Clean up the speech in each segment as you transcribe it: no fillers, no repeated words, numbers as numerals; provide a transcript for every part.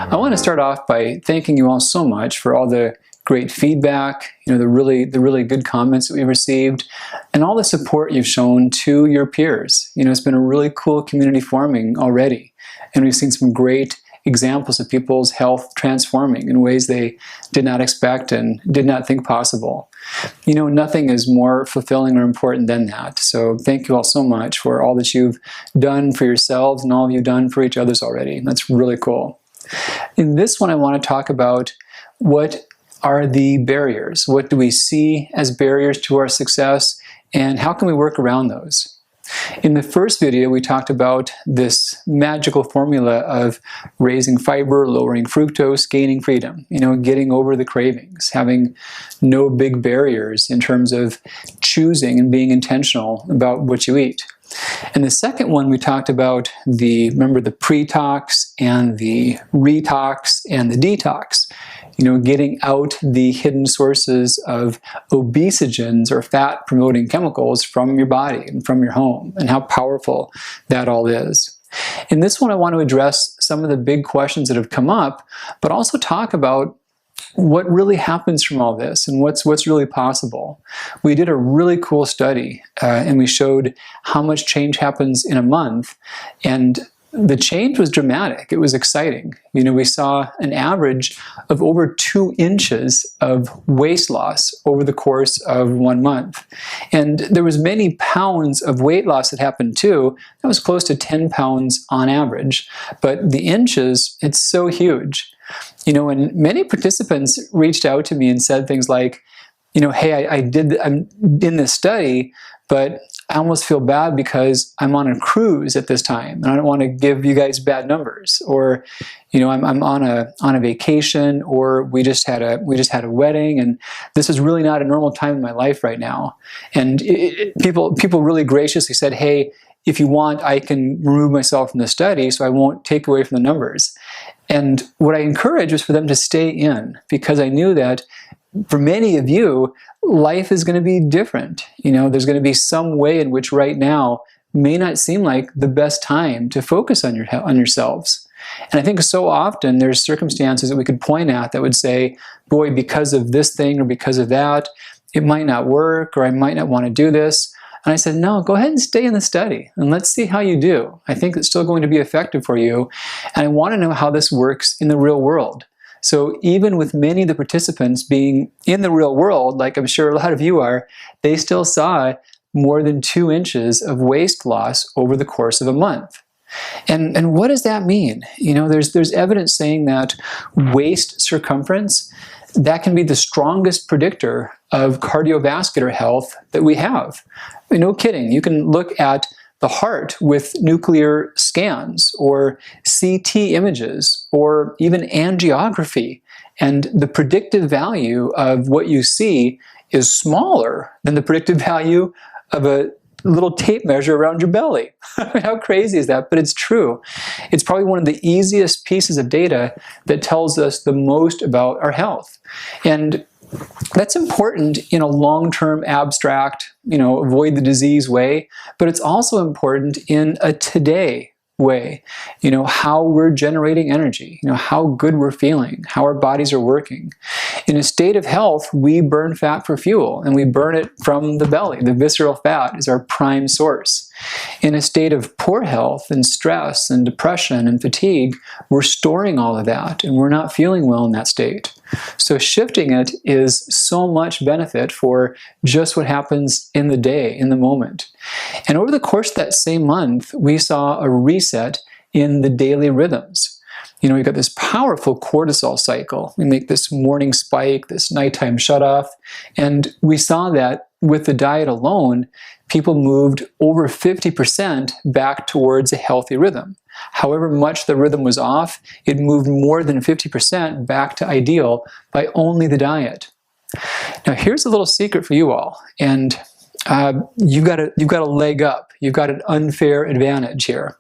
I want to start off by thanking you all so much for all the great feedback, the really good comments that we received, and all the support you've shown to your peers. It's been a really cool community forming already, and we've seen some great examples of people's health transforming in ways they did not expect and did not think possible. Nothing is more fulfilling or important than that. So thank you all so much for all that you've done for yourselves and all you've done for each other already. That's really cool. In this one, I want to talk about what are the barriers? What do we see as barriers to our success, and how can we work around those? In the first video, we talked about this magical formula of raising fiber, lowering fructose, gaining freedom, getting over the cravings, having no big barriers in terms of choosing and being intentional about what you eat. In the second one, we talked about remember the pre-tox and the retox and the detox. Getting out the hidden sources of obesogens or fat-promoting chemicals from your body and from your home, and how powerful that all is. In this one, I want to address some of the big questions that have come up, but also talk about what really happens from all this and what's really possible. We did a really cool study, and we showed how much change happens in a month, and the change was dramatic. It was exciting. We saw an average of over 2 inches of waist loss over the course of 1 month. And there was many pounds of weight loss that happened too. That was close to 10 pounds on average. But the inches, it's so huge. And many participants reached out to me and said things like, hey, I'm in this study, but I almost feel bad because I'm on a cruise at this time, and I don't want to give you guys bad numbers. Or, I'm on a vacation, or we just had a wedding, and this is really not a normal time in my life right now. And people really graciously said, hey, if you want, I can remove myself from the study, so I won't take away from the numbers. And what I encouraged was for them to stay in, because I knew that for many of you, life is going to be different. There's going to be some way in which right now may not seem like the best time to focus on yourselves. And I think so often there's circumstances that we could point at that would say, boy, because of this thing or because of that, it might not work, or I might not want to do this. And I said, no, go ahead and stay in the study, and let's see how you do. I think it's still going to be effective for you, and I want to know how this works in the real world. So even with many of the participants being in the real world, like I'm sure a lot of you are, they still saw more than 2 inches of waist loss over the course of a month. And what does that mean? There's evidence saying that waist circumference, that can be the strongest predictor of cardiovascular health that we have. No kidding. You can look at the heart with nuclear scans or CT images or even angiography, and the predictive value of what you see is smaller than the predictive value of a little tape measure around your belly. How crazy is that? But it's true. It's probably one of the easiest pieces of data that tells us the most about our health. And that's important in a long-term abstract, avoid the disease way, but it's also important in a today way, how we're generating energy, how good we're feeling, how our bodies are working. In a state of health, we burn fat for fuel, and we burn it from the belly. The visceral fat is our prime source. In a state of poor health and stress and depression and fatigue, we're storing all of that, and we're not feeling well in that state. So shifting it is so much benefit for just what happens in the day, in the moment. And over the course of that same month, we saw a reset in the daily rhythms. You've got this powerful cortisol cycle. We make this morning spike, this nighttime shutoff, and we saw that with the diet alone, people moved over 50% back towards a healthy rhythm. However much the rhythm was off, it moved more than 50% back to ideal by only the diet. Now here's a little secret for you all, and you've got a leg up. You've got an unfair advantage here.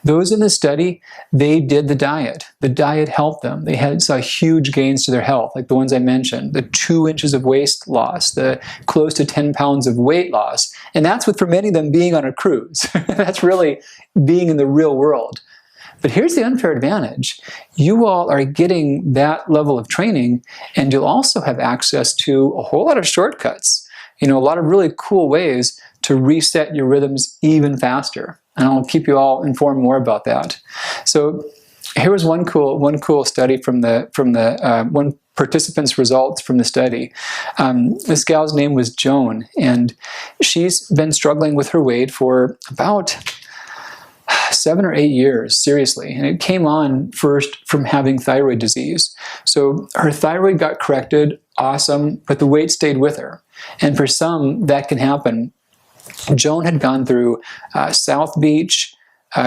Those in the study, they did the diet. The diet helped them. They saw huge gains to their health, like the ones I mentioned, the 2 inches of waist loss, the close to 10 pounds of weight loss. And that's with, for many of them, being on a cruise. That's really being in the real world. But here's the unfair advantage. You all are getting that level of training, and you'll also have access to a whole lot of shortcuts. A lot of really cool ways to reset your rhythms even faster. And I'll keep you all informed more about that. So here was one cool study from the one participant's results from the study. This gal's name was Joan, and she's been struggling with her weight for about 7 or 8 years, seriously. And it came on first from having thyroid disease. So her thyroid got corrected, awesome, but the weight stayed with her. And for some, that can happen. Joan had gone through South Beach.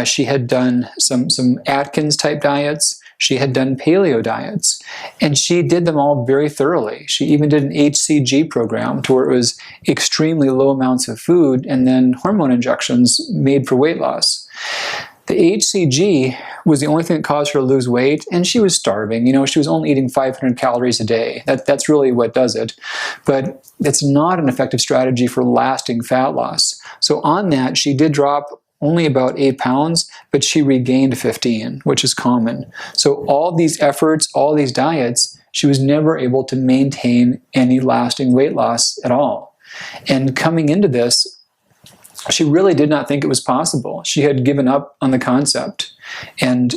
She had done some Atkins type diets. She had done paleo diets, and she did them all very thoroughly. She even did an HCG program to where it was extremely low amounts of food and then hormone injections made for weight loss. The HCG was the only thing that caused her to lose weight, and she was starving. She was only eating 500 calories a day. That's really what does it. But it's not an effective strategy for lasting fat loss. So on that, she did drop only about 8 pounds, but she regained 15, which is common. So all these efforts, all these diets, she was never able to maintain any lasting weight loss at all. And coming into this, she really did not think it was possible. She had given up on the concept. And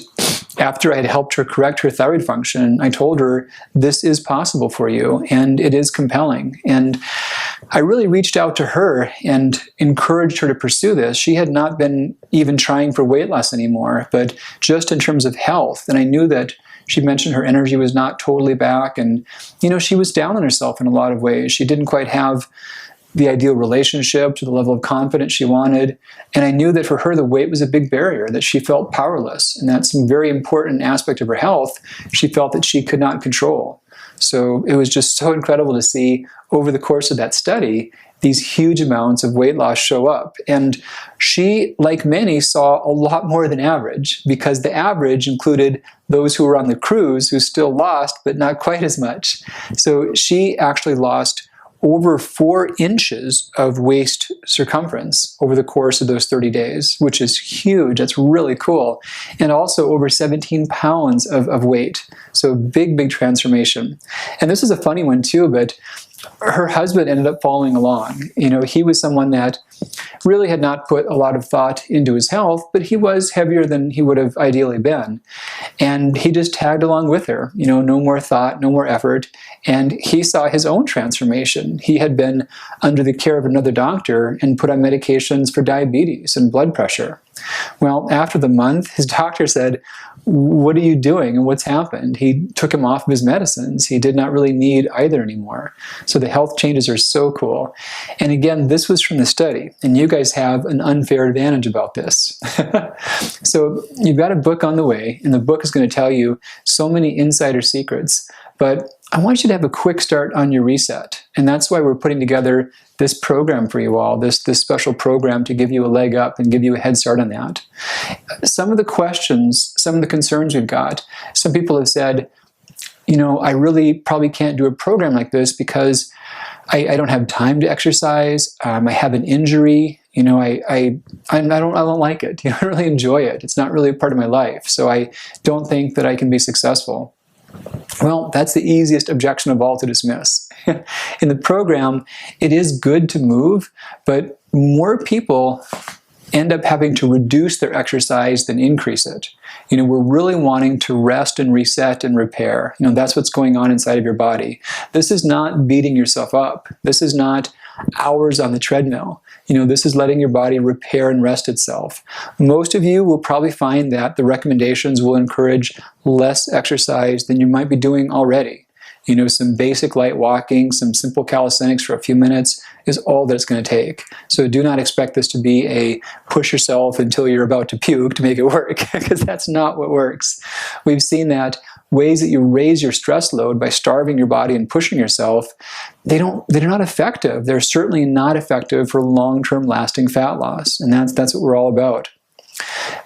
after I had helped her correct her thyroid function, I told her, this is possible for you, and it is compelling. And I really reached out to her and encouraged her to pursue this. She had not been even trying for weight loss anymore, but just in terms of health. And I knew that she mentioned her energy was not totally back, and she was down on herself in a lot of ways. She didn't quite have the ideal relationship to the level of confidence she wanted. And I knew that for her, the weight was a big barrier, that she felt powerless. And that's some very important aspect of her health she felt that she could not control. So it was just so incredible to see over the course of that study, these huge amounts of weight loss show up. And she, like many, saw a lot more than average, because the average included those who were on the cruise who still lost, but not quite as much. So she actually lost over 4 inches of waist circumference over the course of those 30 days, which is huge. That's really cool. And also over 17 pounds of weight. So big transformation. And this is a funny one too, but her husband ended up following along. He was someone that really had not put a lot of thought into his health, but he was heavier than he would have ideally been. And he just tagged along with her, no more thought, no more effort. And he saw his own transformation. He had been under the care of another doctor and put on medications for diabetes and blood pressure. Well, after the month, his doctor said, "What are you doing and what's happened?" He took him off of his medicines. He did not really need either anymore. So the health changes are so cool. And again, this was from the study, and you guys have an unfair advantage about this. So you've got a book on the way, and the book is going to tell you so many insider secrets. But I want you to have a quick start on your reset. And that's why we're putting together this program for you all, this special program to give you a leg up and give you a head start on that. Some of the questions, some of the concerns we've got, some people have said, I really probably can't do a program like this because I don't have time to exercise. I have an injury. I don't like it. I don't really enjoy it. It's not really a part of my life. So I don't think that I can be successful. Well, that's the easiest objection of all to dismiss. In the program, it is good to move, but more people end up having to reduce their exercise than increase it. We're really wanting to rest and reset and repair. That's what's going on inside of your body. This is not beating yourself up. This is not hours on the treadmill. This is letting your body repair and rest itself. Most of you will probably find that the recommendations will encourage less exercise than you might be doing already. Some basic light walking, some simple calisthenics for a few minutes is all that it's going to take. So do not expect this to be a push yourself until you're about to puke to make it work, because that's not what works. We've seen that ways that you raise your stress load by starving your body and pushing yourself, they're not effective. They're certainly not effective for long-term lasting fat loss, and that's what we're all about.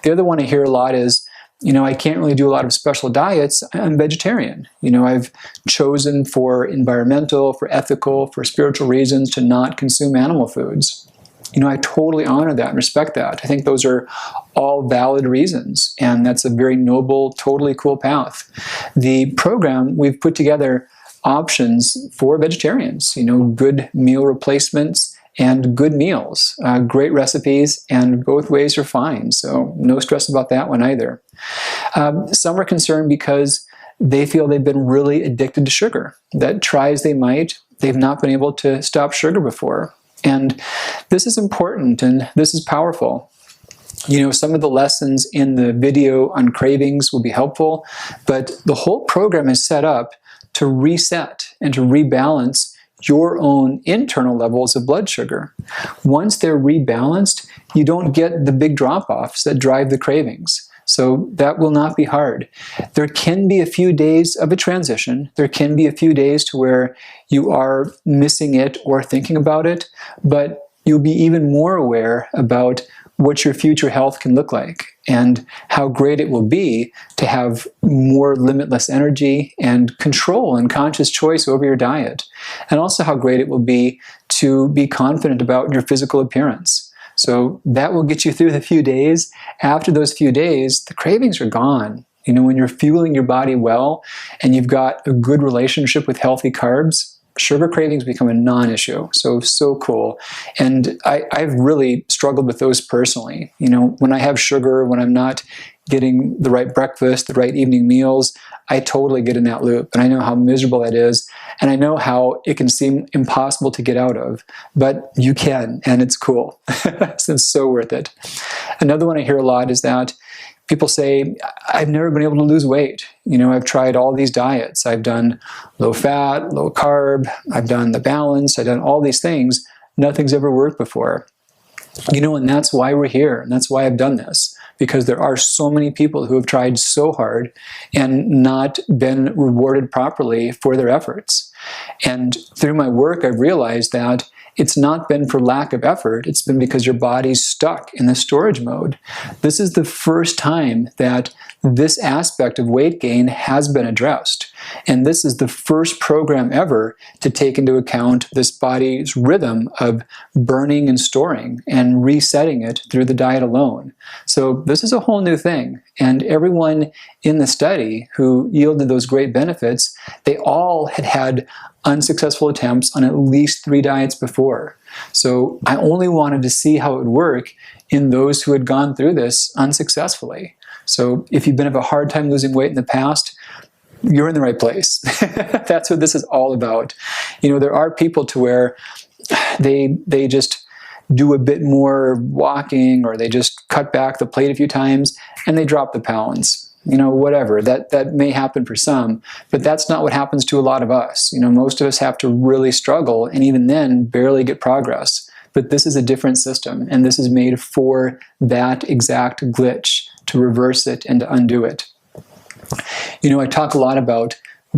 The other one I hear a lot is, I can't really do a lot of special diets. I'm vegetarian. I've chosen for environmental, for ethical, for spiritual reasons to not consume animal foods. I totally honor that and respect that. I think those are all valid reasons, and that's a very noble, totally cool path. The program, we've put together options for vegetarians, good meal replacements and good meals, great recipes, and both ways are fine. So no stress about that one either. Some are concerned because they feel they've been really addicted to sugar, that try as they might, they've not been able to stop sugar before. And this is important and this is powerful. Some of the lessons in the video on cravings will be helpful, but the whole program is set up to reset and to rebalance your own internal levels of blood sugar. Once they're rebalanced, you don't get the big drop-offs that drive the cravings. So that will not be hard. There can be a few days of a transition. There can be a few days to where you are missing it or thinking about it, but you'll be even more aware about what your future health can look like and how great it will be to have more limitless energy and control and conscious choice over your diet. And also how great it will be to be confident about your physical appearance. So that will get you through the few days. After those few days, the cravings are gone. When you're fueling your body well and you've got a good relationship with healthy carbs, sugar cravings become a non-issue. So cool. And I've really struggled with those personally. When I have sugar, when I'm not getting the right breakfast, the right evening meals, I totally get in that loop. And I know how miserable that is. And I know how it can seem impossible to get out of. But you can, and it's cool. It's so worth it. Another one I hear a lot is that people say, I've never been able to lose weight. I've tried all these diets. I've done low fat, low carb. I've done the balanced. I've done all these things. Nothing's ever worked before. And that's why we're here. And that's why I've done this. Because there are so many people who have tried so hard and not been rewarded properly for their efforts. And through my work, I've realized that it's not been for lack of effort, it's been because your body's stuck in the storage mode. This is the first time that this aspect of weight gain has been addressed. And this is the first program ever to take into account this body's rhythm of burning and storing and resetting it through the diet alone. So this is a whole new thing. And everyone in the study who yielded those great benefits, they all had unsuccessful attempts on at least 3 diets before. So I only wanted to see how it would work in those who had gone through this unsuccessfully. So if you've been having a hard time losing weight in the past, you're in the right place. That's what this is all about. There are people to where they just do a bit more walking, or they just cut back the plate a few times and they drop the pounds. Whatever, that may happen for some, but that's not what happens to a lot of us. Most of us have to really struggle, and even then barely get progress. But this is a different system, and this is made for that exact glitch, to reverse it and to undo it. I talk a lot about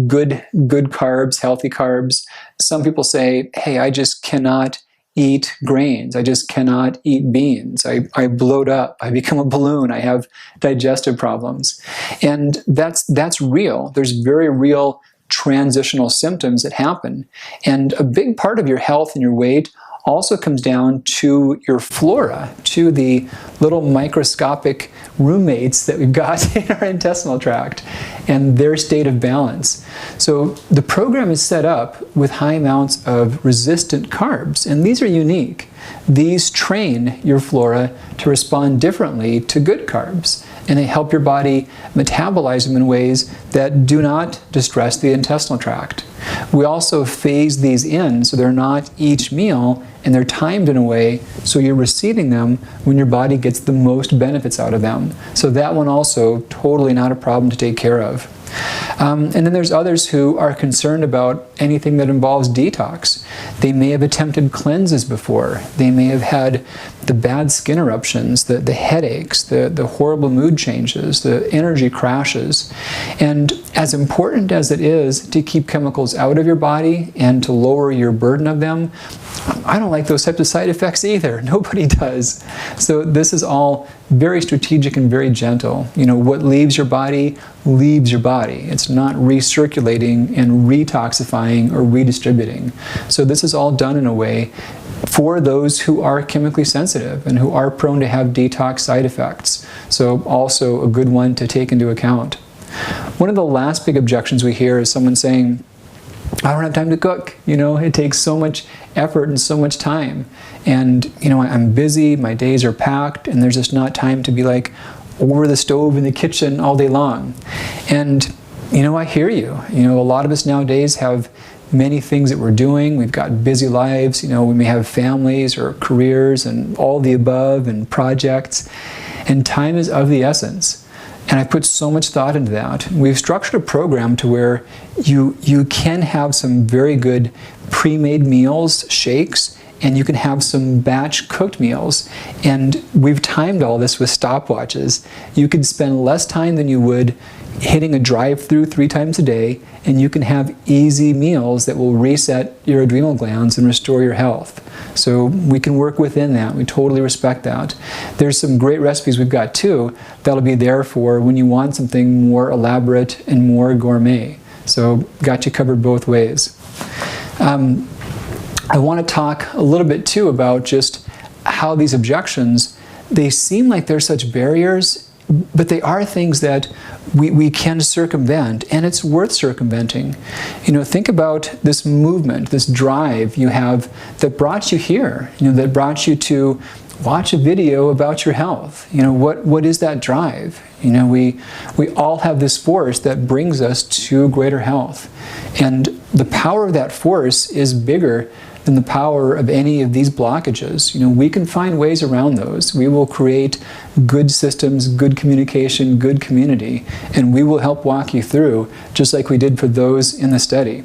good carbs, healthy carbs. Some people say, hey, I just cannot eat grains. I just cannot eat beans. I bloat up. I become a balloon. I have digestive problems. And that's real. There's very real transitional symptoms that happen. And a big part of your health and your weight also comes down to your flora, to the little microscopic roommates that we've got in our intestinal tract and their state of balance. So the program is set up with high amounts of resistant carbs, and these are unique. These train your flora to respond differently to good carbs, and they help your body metabolize them in ways that do not distress the intestinal tract. We also phase these in so they're not each meal, and they're timed in a way so you're receiving them when your body gets the most benefits out of them. So that one also totally not a problem to take care of. And then there's others who are concerned about anything that involves detox. They may have attempted cleanses before. They may have had the bad skin eruptions, the headaches, the horrible mood changes, the energy crashes. And as important as it is to keep chemicals out of your body and to lower your burden of them, I don't like those types of side effects either. Nobody does. So this is all very strategic and very gentle. What leaves your body leaves your body. It's not recirculating and retoxifying or redistributing. So this is all done in a way for those who are chemically sensitive and who are prone to have detox side effects. So also a good one to take into account. One of the last big objections we hear is someone saying, I don't have time to cook. It takes so much effort and so much time. And, I'm busy, my days are packed, and there's just not time to be like over the stove in the kitchen all day long. And, I hear you. A lot of us nowadays have many things that we're doing. We've got busy lives. We may have families or careers and all the above and projects. And time is of the essence. And I put so much thought into that. We've structured a program to where you can have some very good pre-made meals, shakes, and you can have some batch cooked meals. And we've timed all this with stopwatches. You can spend less time than you would hitting a drive-through 3 times a day, and you can have easy meals that will reset your adrenal glands and restore your health. So we can work within that. We totally respect that. There's some great recipes we've got too that'll be there for when you want something more elaborate and more gourmet. So got you covered both ways. I want to talk a little bit too about just how these objections, they seem like they're such barriers, but they are things that we can circumvent, and it's worth circumventing. Think about this movement, this drive you have that brought you here, that brought you to watch a video about your health. What is that drive? We all have this force that brings us to greater health. And the power of that force is bigger than the power of any of these blockages. We can find ways around those. We will create good systems, good communication, good community, and we will help walk you through, just like we did for those in the study.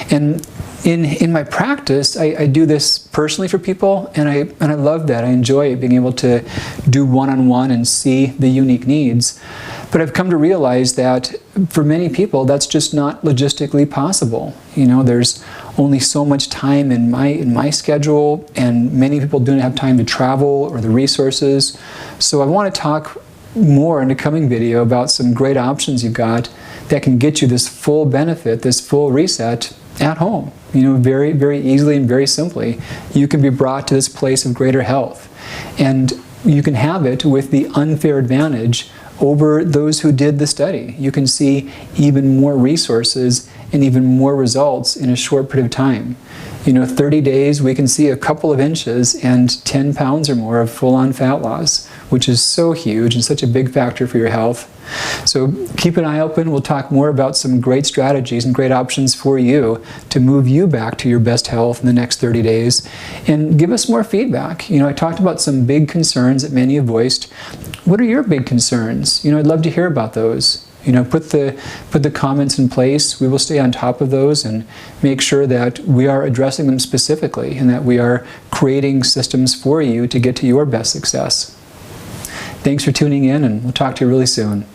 And in my practice, I do this personally for people, and I love that. I enjoy being able to do one-on-one and see the unique needs. But I've come to realize that for many people, that's just not logistically possible. There's only so much time in my schedule, and many people don't have time to travel or the resources. So I want to talk more in a coming video about some great options you've got that can get you this full benefit, this full reset at home. Very, very easily and very simply. You can be brought to this place of greater health. And you can have it with the unfair advantage over those who did the study. You can see even more resources and even more results in a short period of time. 30 days, we can see a couple of inches and 10 pounds or more of full-on fat loss, which is so huge and such a big factor for your health. So keep an eye open. We'll talk more about some great strategies and great options for you to move you back to your best health in the next 30 days. And give us more feedback. I talked about some big concerns that many have voiced. What are your big concerns? I'd love to hear about those. Put the comments in place. We will stay on top of those and make sure that we are addressing them specifically and that we are creating systems for you to get to your best success. Thanks for tuning in, and we'll talk to you really soon.